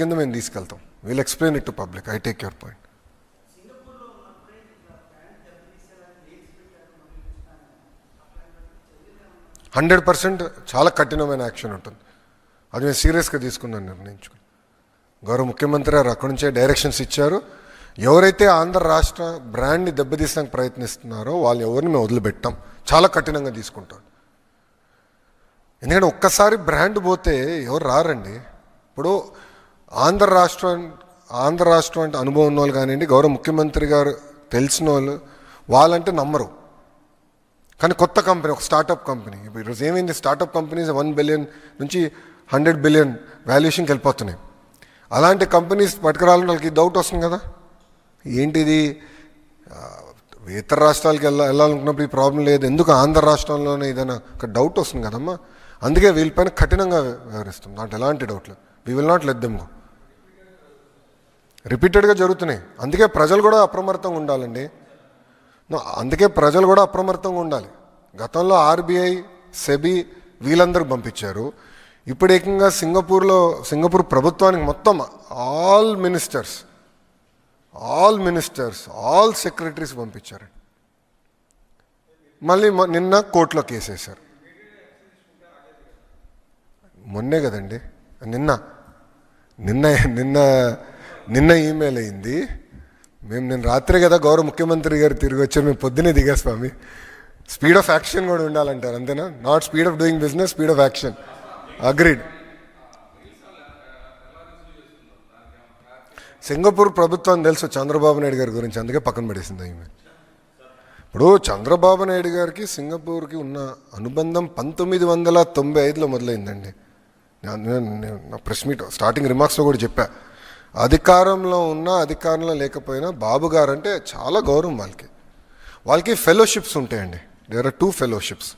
కింద మేము తీసుకెళ్తాం. Will explain it to public. I take your point. 100% చాలా కఠినమైన యాక్షన్ ఉంటుంది. అది మేము సీరియస్గా తీసుకుందని నిర్ణయించుకుని గౌరవ ముఖ్యమంత్రి గారు అక్కడి నుంచే డైరెక్షన్స్ ఇచ్చారు. ఎవరైతే ఆంధ్ర రాష్ట్ర బ్రాండ్ని దెబ్బతీసడానికి ప్రయత్నిస్తున్నారో వాళ్ళు ఎవరిని మేము వదిలిపెట్టాం, చాలా కఠినంగా తీసుకుంటాం. ఎందుకంటే ఒక్కసారి బ్రాండ్ పోతే ఎవరు రారండి. ఇప్పుడు ఆంధ్ర రాష్ట్రం అంటే అనుభవం ఉన్న వాళ్ళు కానివ్వండి, గౌరవ ముఖ్యమంత్రి గారు తెలిసిన వాళ్ళు, వాళ్ళంటే నమ్మరు. కానీ కొత్త కంపెనీ, ఒక స్టార్టప్ కంపెనీ, ఇప్పుడు ఈరోజు ఏమైంది, స్టార్టప్ కంపెనీస్ 1 బిలియన్ నుంచి 100 బిలియన్ వాల్యుయేషన్కి వెళ్ళిపోతున్నాయి. అలాంటి కంపెనీస్ పట్టుకురాలని వాళ్ళకి డౌట్ వస్తుంది కదా, ఏంటిది ఇతర రాష్ట్రాలకి వెళ్ళాలనుకున్నప్పుడు ఈ ప్రాబ్లం లేదు, ఎందుకు ఆంధ్ర రాష్ట్రంలోనే ఏదైనా ఒక డౌట్ వస్తుంది కదమ్మా. అందుకే వీళ్ళపైన కఠినంగా వ్యవహరిస్తాం, దాంట్లో ఎలాంటి డౌట్ లేదు. We will not let them go. రిపీటెడ్గా జరుగుతున్నాయి. అందుకే ప్రజలు కూడా అప్రమత్తంగా ఉండాలండి. అందుకే ప్రజలు కూడా అప్రమత్తంగా ఉండాలి. గతంలో ఆర్బీఐ, సెబీ వీళ్ళందరూ పంపించారు. ఇప్పుడు ఏకంగా సింగపూర్ ప్రభుత్వానికి మొత్తం ఆల్ మినిస్టర్స్, ఆల్ సెక్రటరీస్ పంపించారు. మళ్ళీ నిన్న కోర్టులో కేసేశారు. మొన్నే కదండి, నిన్న ఈమెయిల్ అయింది. నేను రాత్రే కదా గౌరవ ముఖ్యమంత్రి గారు తిరిగి వచ్చారు, మేము పొద్దునే దిగా స్వామి. స్పీడ్ ఆఫ్ యాక్షన్ కూడా ఉండాలంటారు, అంతేనా? Not speed of doing business, speed of action. Agreed. Singapore ప్రభుత్వం తెలుసు చంద్రబాబు నాయుడు గారి గురించి, అందుకే పక్కన పడేసింది ఈమె. ఇప్పుడు చంద్రబాబు నాయుడు గారికి సింగపూర్కి ఉన్న అనుబంధం 1995లో మొదలైందండి. నా ప్రెస్ మీట్ స్టార్టింగ్ రిమార్క్స్లో కూడా చెప్పా. అధికారంలో ఉన్నా అధికారంలో లేకపోయినా బాబు గారు అంటే చాలా గౌరవం. వాళ్ళకి ఫెలోషిప్స్ ఉంటాయండి. There are 2 fellowships.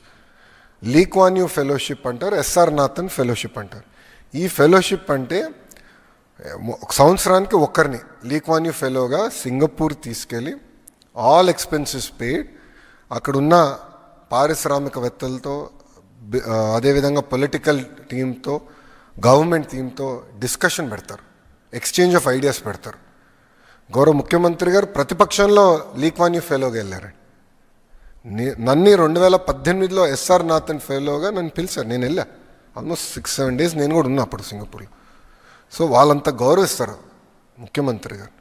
Lee Kuan Yew fellowship అంటారు, ఎస్ఆర్ నాథన్ ఫెలోషిప్ అంటారు. ఈ ఫెలోషిప్ అంటే ఒక సంవత్సరానికి ఒకరిని లీ క్వాన్ యూ ఫెలోగా సింగపూర్ తీసుకెళ్ళి ఆల్ ఎక్స్పెన్సెస్ పెయిడ్, అక్కడున్న పారిశ్రామికవేత్తలతో, అదేవిధంగా పొలిటికల్ టీంతో, గవర్నమెంట్ టీంతో డిస్కషన్ పెడతారు, ఎక్స్చేంజ్ ఆఫ్ ఐడియాస్ పెడతారు. గౌరవ ముఖ్యమంత్రి గారు ప్రతిపక్షంలో లీ క్వాన్ యూ ఫెలోగా వెళ్ళారు. నన్ను 2018లో ఎస్ఆర్ నాథన్ ఫెలోగా నన్ను పిలిచారు. నేను వెళ్ళా. ఆల్మోస్ట్ 6-7 డేస్ నేను కూడా ఉన్నా అప్పుడు సింగపూర్లో. సో వాళ్ళంతా గౌరవిస్తారు ముఖ్యమంత్రి గారు.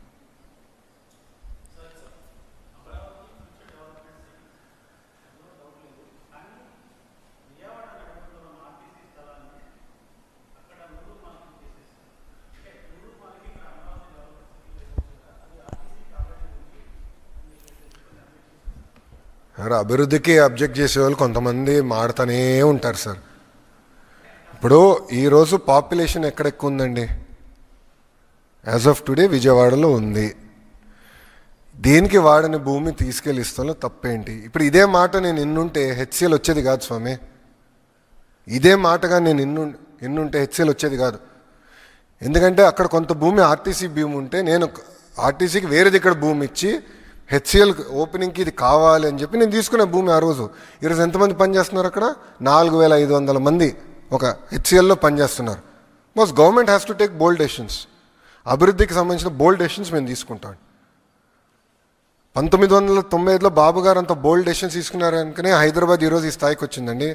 అభివృద్ధికి అబ్జెక్ట్ చేసేవాళ్ళు కొంతమంది మాడుతూనే ఉంటారు సార్. ఇప్పుడు ఈరోజు పాపులేషన్ ఎక్కడ ఎక్కువ ఉందండి? యాజ్ ఆఫ్ టుడే విజయవాడలో ఉంది. దేనికి వాడని భూమి తీసుకెళ్ళి ఇస్తాలో తప్పేంటి? ఇప్పుడు ఇదే మాట నేను ఇన్నుంటే హెచ్సిఎల్ వచ్చేది కాదు స్వామి. ఇదే మాటగా నేను ఇన్నుంటే హెచ్సిఎల్ వచ్చేది కాదు. ఎందుకంటే అక్కడ కొంత భూమి ఆర్టీసీ భూమి ఉంటే నేను ఆర్టీసీకి వేరేది ఇక్కడ భూమి ఇచ్చి హెచ్సిఎల్ ఓపెనింగ్కి ఇది కావాలి అని చెప్పి నేను తీసుకునే భూమి ఆ రోజు. ఈరోజు ఎంతమంది పనిచేస్తున్నారు అక్కడ? 4500 మంది ఒక హెచ్సిఎల్లో పనిచేస్తున్నారు. Bus government has to take bold decisions. అభివృద్ధికి సంబంధించిన బోల్డ్ డెసిషన్స్ మేము తీసుకుంటాం. 1995లో బాబు గారు అంత బోల్డ్ డెసిషన్స్ తీసుకున్నారు అనుకునే హైదరాబాద్ ఈరోజు ఈ స్థాయికి వచ్చిందండి.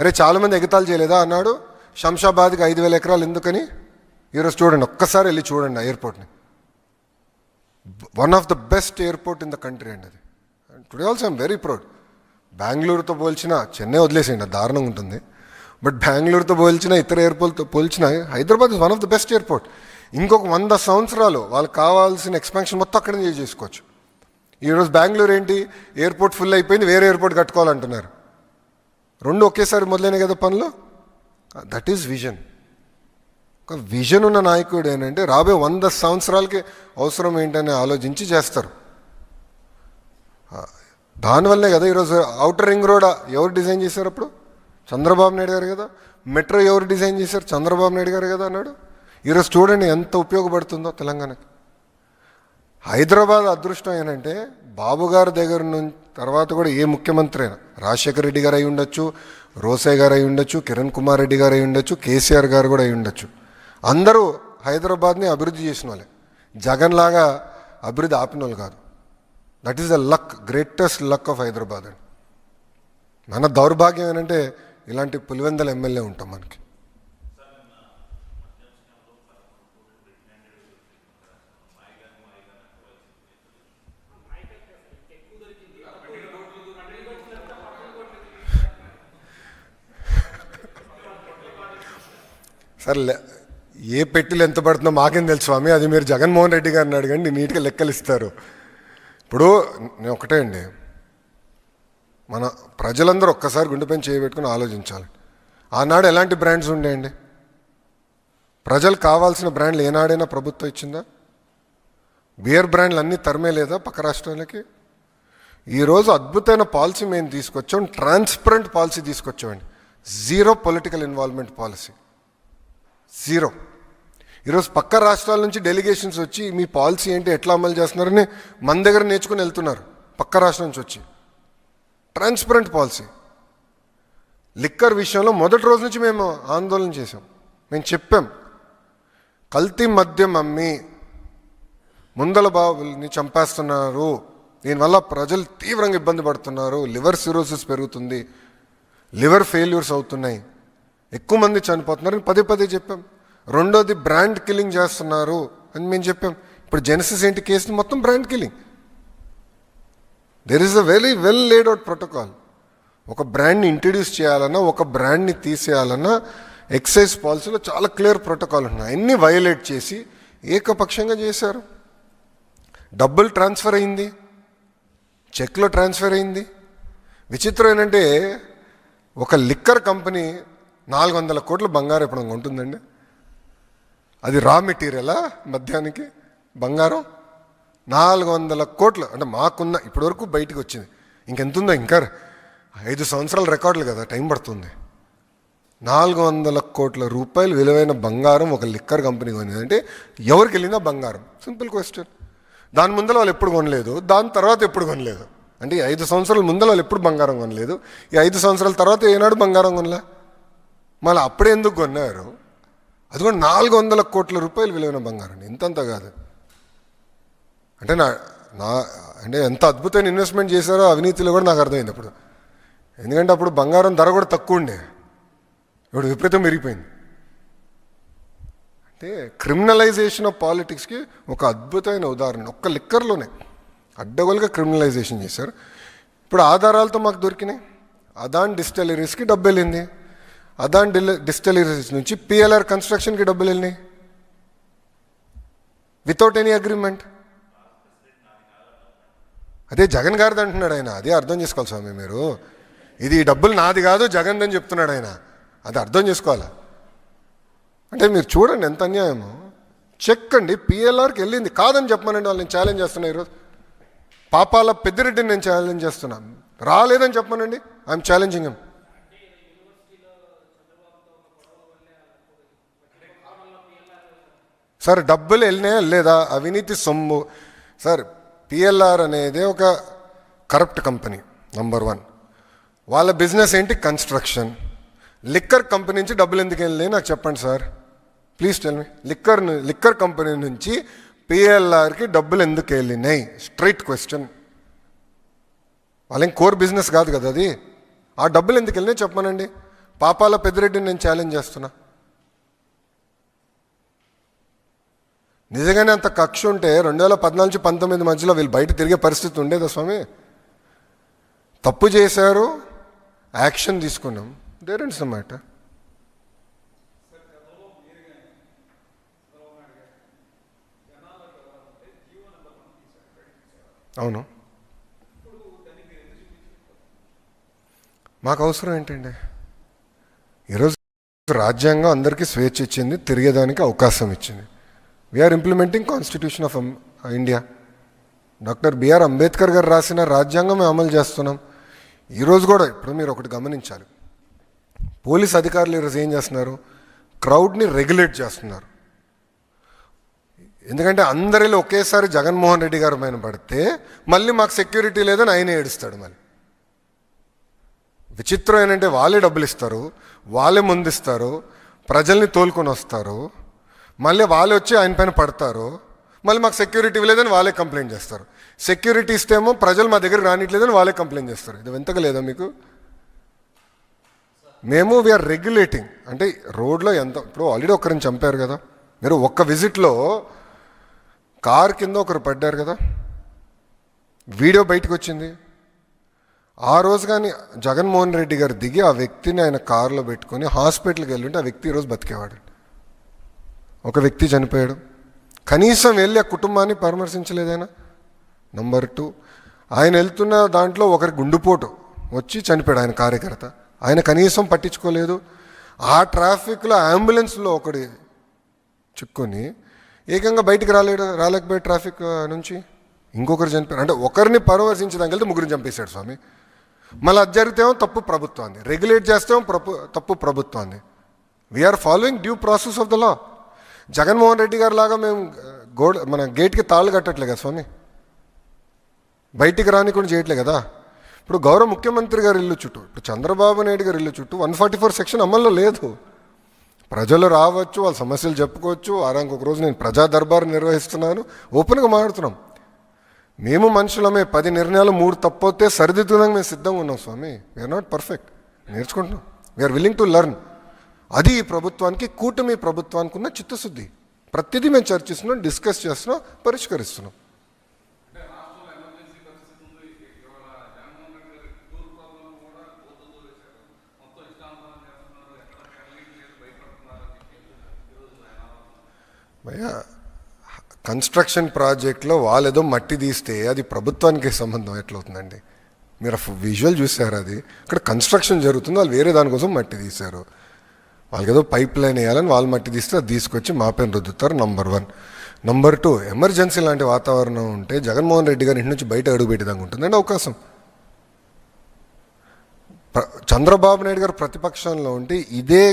అరే చాలామంది ఎగతాలు చేయలేదా అన్నాడు. శంషాబాద్కి 5000 ఎకరాలు ఎందుకని? ఈరోజు చూడండి, ఒక్కసారి వెళ్ళి చూడండి ఆ ఎయిర్పోర్ట్ని. One of the best airport in the country అండి అది. Today also I'm very proud. బెంగళూరుతో పోల్చిన, చెన్నై వదిలేసేయండి, దారుణంగా ఉంటుంది. బట్ బెంగళూరుతో పోల్చిన, ఇతర ఎయిర్పోర్ట్తో పోల్చిన Hyderabad is one of the best airport. ఇంకొక 100 సంవత్సరాలు వాళ్ళకి కావాల్సిన ఎక్స్పాన్షన్ మొత్తం అక్కడే చేసుకోవచ్చు. ఈరోజు బెంగళూరు ఏంటి, ఎయిర్పోర్ట్ ఫుల్ అయిపోయింది, వేరే ఎయిర్పోర్ట్ కట్టుకోవాలంటున్నారు. 2 ఒకేసారి మొదలైన కదా పనులు. That is vision. ఒక విజన్ ఉన్న నాయకుడు ఏంటంటే రాబోయే 100 సంవత్సరాలకి అవసరం ఏంటని ఆలోచించి చేస్తారు. దానివల్లే కదా ఈరోజు ఔటర్ రింగ్ రోడ్ ఎవరు డిజైన్ చేశారు? అప్పుడు చంద్రబాబు నాయుడు గారు కదా. మెట్రో ఎవరు డిజైన్ చేశారు? చంద్రబాబు నాయుడు గారు కదా అన్నాడు. ఈరోజు చూడండి ఎంత ఉపయోగపడుతుందో తెలంగాణకి. హైదరాబాద్ అదృష్టం ఏంటంటే బాబు గారి దగ్గర నుంచి తర్వాత కూడా ఏ ముఖ్యమంత్రి అయినా, రాజశేఖర రెడ్డి గారు అయి ఉండొచ్చు, రోసే గారు అయి ఉండొచ్చు, కిరణ్ కుమార్ రెడ్డి గారు అయి ఉండొచ్చు, కేసీఆర్ గారు కూడా అయి ఉండొచ్చు, అందరూ హైదరాబాద్ని అభివృద్ధి చేసిన వాళ్ళే, జగన్ లాగా అభివృద్ధి ఆపిన వాళ్ళు కాదు. That is the luck, greatest luck of Hyderabad అండి. మన దౌర్భాగ్యం ఏంటంటే ఇలాంటి పులివెందల ఎమ్మెల్యే ఉంటాం మనకి. సరే, ఏ పెట్టిలు ఎంత పడుతుందో మాకేం తెలుసు స్వామి, అది మీరు జగన్మోహన్ రెడ్డి గారిని అడగండి, నీట్గా లెక్కలు ఇస్తారు. ఇప్పుడు నేను ఒకటే అండి, మన ప్రజలందరూ ఒక్కసారి గుండెపైన చేయబెట్టుకుని ఆలోచించాలి. ఆనాడు ఎలాంటి బ్రాండ్స్ ఉండేయండి? ప్రజలు కావాల్సిన బ్రాండ్లు ఏనాడైనా ప్రభుత్వం ఇచ్చిందా? బియర్ బ్రాండ్లు అన్నీ తరమే లేదా పక్క రాష్ట్రాలకి? ఈరోజు అద్భుతమైన పాలసీ మేము తీసుకొచ్చాం, ట్రాన్స్పరెంట్ పాలసీ తీసుకొచ్చామండి. Zero political involvement policy, zero. ఈరోజు పక్క రాష్ట్రాల నుంచి డెలిగేషన్స్ వచ్చి మీ పాలసీ ఏంటి, ఎట్లా అమలు చేస్తున్నారని మన దగ్గర నేర్చుకుని వెళ్తున్నారు పక్క రాష్ట్రం నుంచి వచ్చి. Transparent policy. లిక్కర్ విషయంలో మొదటి రోజు నుంచి మేము ఆందోళన చేసాం. మేము చెప్పాం, కల్తీ మద్యం అమ్మి ముందల బాబుల్ని చంపేస్తున్నారు, దీనివల్ల ప్రజలు తీవ్రంగా ఇబ్బంది పడుతున్నారు, లివర్ సిరోసిస్ పెరుగుతుంది, లివర్ ఫెయిల్యూర్స్ అవుతున్నాయి, ఎక్కువ మంది చనిపోతున్నారని పదే పదే చెప్పాం. రెండోది బ్రాండ్ కిల్లింగ్ చేస్తున్నారు అని మేము చెప్పాం. ఇప్పుడు జెనసిస్ ఏంటి కేసు మొత్తం brand killing. There is a very well laid out protocol. ఒక బ్రాండ్ని ఇంట్రడ్యూస్ చేయాలన్నా, ఒక బ్రాండ్ని తీసేయాలన్నా ఎక్సైజ్ పాలసీలో చాలా క్లియర్ ప్రోటోకాల్ ఉన్నాయి. అన్నీ వయోలేట్ చేసి ఏకపక్షంగా చేశారు. డబ్బులు ట్రాన్స్ఫర్ అయింది, చెక్లో ట్రాన్స్ఫర్ అయింది. విచిత్రం ఏంటంటే ఒక లిక్కర్ కంపెనీ 400 కోట్ల బంగారం ఇప్పుడు ఉంటుందండి. అది రా మెటీరియలా మద్యానికి బంగారం? 400 కోట్లు అంటే మాకున్న ఇప్పటివరకు బయటకు వచ్చింది. ఇంకెంతుందో, ఇంకా 5 సంవత్సరాల రికార్డులు కదా, టైం పడుతుంది. 400 కోట్ల రూపాయలు విలువైన బంగారం ఒక లిక్కర్ కంపెనీ కొనింది అంటే ఎవరికి వెళ్ళిందా బంగారం? Simple question. దాని ముందర వాళ్ళు ఎప్పుడు కొనలేదు, దాని తర్వాత ఎప్పుడు కొనలేదు. అంటే 5 సంవత్సరాల ముందర వాళ్ళు ఎప్పుడు బంగారం కొనలేదు, ఈ 5 సంవత్సరాల తర్వాత ఏనాడు బంగారం కొనలే. మళ్ళీ అప్పుడే ఎందుకు కొన్నారు? అది కూడా 400 కోట్ల రూపాయలు విలువైన బంగారం, ఇంతంత కాదు. అంటే అంటే ఎంత అద్భుతమైన ఇన్వెస్ట్మెంట్ చేశారో అవినీతిలో కూడా నాకు అర్థమైంది అప్పుడు. ఎందుకంటే అప్పుడు బంగారం ధర కూడా తక్కువ ఉండే, ఇప్పుడు విపరీతం పెరిగిపోయింది. అంటే క్రిమినలైజేషన్ ఆఫ్ పాలిటిక్స్కి ఒక అద్భుతమైన ఉదాహరణ ఒక్క లిక్కర్లోనే అడ్డగోలుగా క్రిమినలైజేషన్ చేశారు. ఇప్పుడు ఆధారాలతో మాకు దొరికినాయి. అదాన్ డిస్టిలరీస్కి డబ్బు వెళ్ళింది, అదాన్ డిస్టిలరీస్ నుంచి పిఎల్ఆర్ కన్స్ట్రక్షన్కి డబ్బులు వెళ్ళినాయి వితౌట్ ఎనీ అగ్రిమెంట్. అదే జగన్ గారిది అంటున్నాడు ఆయన. అదే అర్థం చేసుకోవాలి స్వామి మీరు. ఇది డబ్బులు నాది కాదు జగన్ అని చెప్తున్నాడు ఆయన, అది అర్థం చేసుకోవాలా. అంటే మీరు చూడండి ఎంత అన్యాయమో. చెక్ అండి, పిఎల్ఆర్కి వెళ్ళింది. కాదని చెప్పమనండి, వాళ్ళు నేను ఛాలెంజ్ చేస్తున్నా ఈరోజు. పాపాల పెద్దిరెడ్డిని నేను ఛాలెంజ్ చేస్తున్నాను. రాలేదని చెప్పమనండి, ఐఎమ్ ఛాలెంజింగ్ హిమ్. సార్ డబ్బులు వెళ్ళినాయా లేదా? అవినీతి సొమ్ము. సార్ పిఎల్ఆర్ అనేది ఒక కరప్ట్ కంపెనీ నంబర్ 1. వాళ్ళ బిజినెస్ ఏంటి? కన్స్ట్రక్షన్. లిక్కర్ కంపెనీ నుంచి డబ్బులు ఎందుకు వెళ్ళినాయి నాకు చెప్పండి sir, please tell me. Liquor company నుంచి పిఎల్ఆర్కి డబ్బులు ఎందుకు వెళ్ళినాయి? Straight question. వాళ్ళేం కోర్ బిజినెస్ కాదు కదా అది. ఆ డబ్బులు ఎందుకు వెళ్ళినాయి చెప్పమనండి. పాపాల పెద్దిరెడ్డిని నేను ఛాలెంజ్ చేస్తున్నా. నిజంగానే అంత కక్ష ఉంటే 2014-19 మధ్యలో వీళ్ళు బయట తిరిగే పరిస్థితి ఉండేదా స్వామి? తప్పు చేశారు, యాక్షన్ తీసుకున్నాం, దేర్ ఇస్ ద మ్యాటర్. అవును, మాకు అవసరం ఏంటండి? ఈరోజు రాజ్యాంగం అందరికీ స్వేచ్ఛ ఇచ్చింది, తిరిగేదానికి అవకాశం ఇచ్చింది. We are implementing constitution of India. Doctor BR Ambedkar garu రాసిన రాజ్యాంగం మేము అమలు చేస్తున్నాం. ఈరోజు కూడా ఇప్పుడు మీరు ఒకటి గమనించాలి, పోలీస్ అధికారులు ఈరోజు ఏం చేస్తున్నారు? క్రౌడ్ని రెగ్యులేట్ చేస్తున్నారు. ఎందుకంటే అందరిలో ఒకేసారి జగన్మోహన్ రెడ్డి గారి పైన పడితే మళ్ళీ మాకు సెక్యూరిటీ లేదని ఆయనే ఏడుస్తాడు. మళ్ళీ విచిత్రం ఏంటంటే వాళ్ళే డబ్బులు ఇస్తారు, వాళ్ళే ముందిస్తారు, ప్రజల్ని తోలుకొని వస్తారు, మళ్ళీ వాళ్ళు వచ్చి ఆయన పైన పడతారు, మళ్ళీ మాకు సెక్యూరిటీ ఇవ్వలేదని వాళ్ళే కంప్లైంట్ చేస్తారు. సెక్యూరిటీ ఇస్తేమో ప్రజలు మా దగ్గర రానిట్లేదని వాళ్ళే కంప్లైంట్ చేస్తారు. ఇది వింతగా లేదా మీకు? మేము వీఆర్ రెగ్యులేటింగ్. అంటే రోడ్లో ఎంత, ఇప్పుడు ఆల్రెడీ ఒకరిని చంపారు కదా, మీరు ఒక్క విజిట్లో కార్ కింద ఒకరు పడ్డారు కదా, వీడియో బయటకు వచ్చింది. ఆ రోజు కానీ జగన్మోహన్ రెడ్డి గారు దిగి ఆ వ్యక్తిని ఆయన కారులో పెట్టుకొని హాస్పిటల్కి వెళ్ళుంటే ఆ వ్యక్తి ఈరోజు బతికేవాడు. ఒక వ్యక్తి చనిపోయాడు, కనీసం వెళ్ళి ఆ కుటుంబాన్ని పరామర్శించలేదైనా. నంబర్ 2, ఆయన వెళ్తున్న దాంట్లో ఒకరి గుండుపోటు వచ్చి చనిపోయాడు ఆయన కార్యకర్త, ఆయన కనీసం పట్టించుకోలేదు. ఆ ట్రాఫిక్లో అంబులెన్స్లో ఒకటి చిక్కుని ఏకంగా బయటికి రాలేకపోయాడు ట్రాఫిక్ నుంచి. ఇంకొకరు చనిపోయారు. అంటే ఒకరిని పరామర్శించడానికి వెళ్తే ముగ్గురిని చంపేశాడు స్వామి. మళ్ళీ అది జరిగితేమో తప్పు ప్రభుత్వాన్ని, రెగ్యులేట్ చేస్తేమో తప్పు ప్రభుత్వాన్ని. We are following due process of the law. Jaganmohan Reddy garu లాగా మేము మన గేట్కి తాళ్ళు కట్టట్లే కదా స్వామి, బయటికి రానికుండా చేయట్లే కదా. ఇప్పుడు గౌరవ ముఖ్యమంత్రి గారి ఇల్లు చుట్టూ, ఇప్పుడు చంద్రబాబు నాయుడు గారి ఇల్లు చుట్టూ 144 సెక్షన్ అమల్లో లేదు. ప్రజలు రావచ్చు, వాళ్ళ సమస్యలు చెప్పుకోవచ్చు. వారానికి ఒక రోజు నేను ప్రజా దర్బారు నిర్వహిస్తున్నాను, ఓపెన్గా మాట్లాడుతున్నాం. మేము మనుషులమే, 10 నిర్ణయాలు 3 తప్పొస్తే సరిదిద్దుదానికి మేము సిద్ధంగా ఉన్నాం స్వామి. వీఆర్ నాట్ పర్ఫెక్ట్, నేర్చుకుంటున్నాం. We are willing to learn. అది ఈ ప్రభుత్వానికి, కూటమి ప్రభుత్వానికి ఉన్న చిత్తశుద్ధి. ప్రతిదీ మేము చర్చిస్తున్నాం, డిస్కస్ చేస్తున్నాం, పరిష్కరిస్తున్నాం. భయ్యా, కన్స్ట్రక్షన్ ప్రాజెక్ట్లో వాళ్ళేదో మట్టి తీస్తే అది ప్రభుత్వానికి సంబంధం ఎట్లవుతుందండి? మీరు విజువల్ చూసారు, అది అక్కడ కన్స్ట్రక్షన్ జరుగుతుంది, వాళ్ళు వేరే దానికోసం మట్టి తీశారు. వాళ్ళకి ఏదో పైప్ లైన్ వేయాలని వాళ్ళు మట్టి తీస్తే అది తీసుకొచ్చి మా పైన రుద్దుతారు. నంబర్ 1. నంబర్ 2, ఎమర్జెన్సీ లాంటి వాతావరణం ఉంటే జగన్మోహన్ రెడ్డి గారి ఇంటి నుంచి బయట అడుగుపెట్టేదానికి ఉంటుందండి అవకాశం. చంద్రబాబు నాయుడు గారు ప్రతిపక్షంలో ఉంటే ఇదే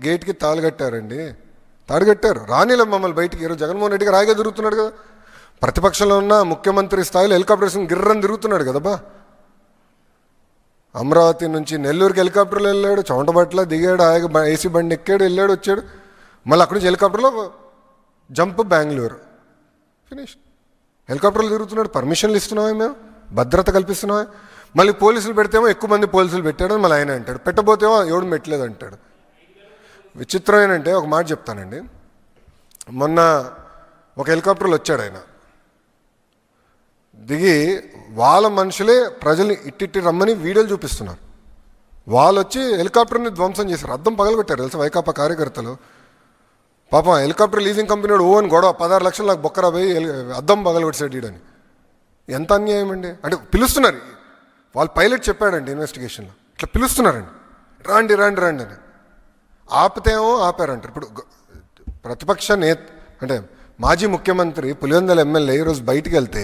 గేట్కి తాళుగట్టారండి, తాడుగట్టారు. రానిలే మమ్మల్ని బయటికి. ఈరోజు జగన్మోహన్ రెడ్డి గారు హాయిగా తిరుగుతున్నాడు కదా, ప్రతిపక్షంలో ఉన్న ముఖ్యమంత్రి స్థాయిలో హెలికాప్టర్స్ గిర్రని తిరుగుతున్నాడు కదా బా. అమరావతి నుంచి నెల్లూరుకి హెలికాప్టర్లో వెళ్ళాడు, చౌంటబట్ల దిగాడు, హాయిగా ఏసీ బండి ఎక్కాడు, వెళ్ళాడు, వచ్చాడు. మళ్ళీ అక్కడి నుంచి హెలికాప్టర్లో జంప్ బెంగళూరు, ఫినిష్. హెలికాప్టర్లు తిరుగుతున్నాడు. పర్మిషన్లు ఇస్తున్నామే, మేము భద్రత కల్పిస్తున్నామే. మళ్ళీ పోలీసులు పెడితేమో ఎక్కువ మంది పోలీసులు పెట్టాడని మళ్ళీ ఆయన అంటాడు, పెట్టబోతేమో ఎవడు పెట్టలేదు అంటాడు. విచిత్రం ఏంటంటే, ఒక మాట చెప్తానండి. మొన్న ఒక హెలికాప్టర్లో వచ్చాడు ఆయన, దిగి వాళ్ళ మనుషులే ప్రజల్ని ఇట్టి రమ్మని వీడియోలు చూపిస్తున్నారు. వాళ్ళు వచ్చి హెలికాప్టర్ని ధ్వంసం చేశారు, అద్దం పగలగొట్టారు తెలుసా వైకాపా కార్యకర్తలు. పాపం హెలికాప్టర్ లీజింగ్ కంపెనీ వాడు అని గొడవ, 16 లక్షలు నాకు బొక్కరా పోయి అద్దం పగలగొట్టాడు ఈడని. ఎంత అన్యాయం అండి. అంటే పిలుస్తున్నారు, వాళ్ళు పైలట్ చెప్పాడండి ఇన్వెస్టిగేషన్లో, ఇట్లా పిలుస్తున్నారండి, రాండి రాండి రాండి అని. ఆపితేమో ఆపారంటారు. ఇప్పుడు ప్రతిపక్ష అంటే మాజీ ముఖ్యమంత్రి పులివెందుల ఎమ్మెల్యే ఈరోజు బయటికి వెళ్తే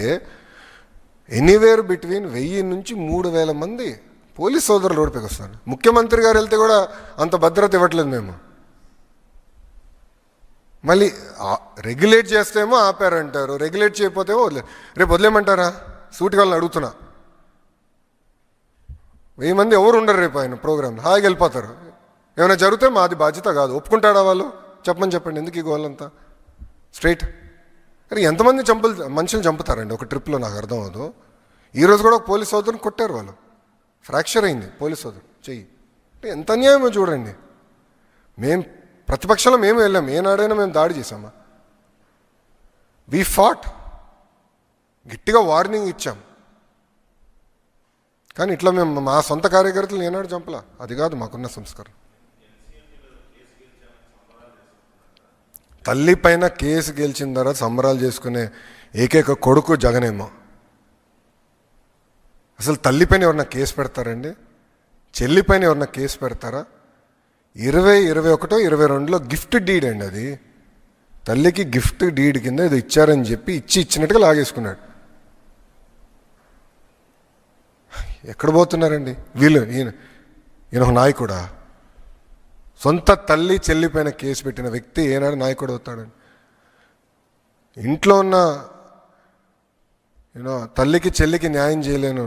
ఎనీవేర్ బిట్వీన్ 1000 నుంచి 3000 మంది పోలీస్ సోదరులు రోడ్డుపైకి వస్తున్నారు. ముఖ్యమంత్రి గారు వెళ్తే కూడా అంత భద్రత ఇవ్వట్లేదు మేము. మళ్ళీ రెగ్యులేట్ చేస్తేమో ఆపారంటారు, రెగ్యులేట్ చేయకపోతేమో రేపు వదిలేమంటారా? సూటి వాళ్ళని అడుగుతున్నా. 1000 మంది ఎవరు ఉండరు రేపు ఆయన ప్రోగ్రామ్, హాయిగా వెళ్ళిపోతారు. ఏమైనా జరిగితే మాది బాధ్యత కాదు. ఒప్పుకుంటాడా వాళ్ళు? చెప్పండి, ఎందుకు ఈ గోళ్ళంతా? స్ట్రైట్. అరే ఎంతమంది మనుషులు చంపుతారండి ఒక ట్రిప్లో? నాకు అర్థం అవ్వదు. ఈరోజు కూడా ఒక పోలీస్ సోదరుని కొట్టారు వాళ్ళు, ఫ్రాక్చర్ అయింది పోలీస్ సోదరు చెయ్యి. అంటే ఎంత అన్యాయమో చూడండి. మేము ప్రతిపక్షంలో మేము వెళ్ళాం, ఏనాడైనా మేము దాడి చేసామా? వి ఫాట్, గట్టిగా వార్నింగ్ ఇచ్చాం. కానీ ఇట్లా మేము మా సొంత కార్యకర్తలు ఏనాడు చంపలా. అది కాదు మాకున్న సంస్కారం. తల్లి పైన కేసు గెలిచిన తర్వాత సంబరాలు చేసుకునే ఏకైక కొడుకు జగనేమో. అసలు తల్లిపైన ఎవరన్నా కేసు పెడతారండి? చెల్లిపైన ఎవరన్నా కేసు పెడతారా? 2021, 22లో గిఫ్ట్ డీడ్ అండి అది. తల్లికి గిఫ్ట్ డీడ్ కింద ఏదో ఇచ్చారని చెప్పి ఇచ్చినట్టుగా లాగేసుకున్నాడు. ఎక్కడ పోతున్నారండి వీళ్ళు? ఈయన ఒక నాయకుడా? సొంత తల్లి చెల్లిపైన కేసు పెట్టిన వ్యక్తి ఏనాడు నాయకుడు అవుతాడని? ఇంట్లో ఉన్న తల్లికి చెల్లికి న్యాయం చేయలేను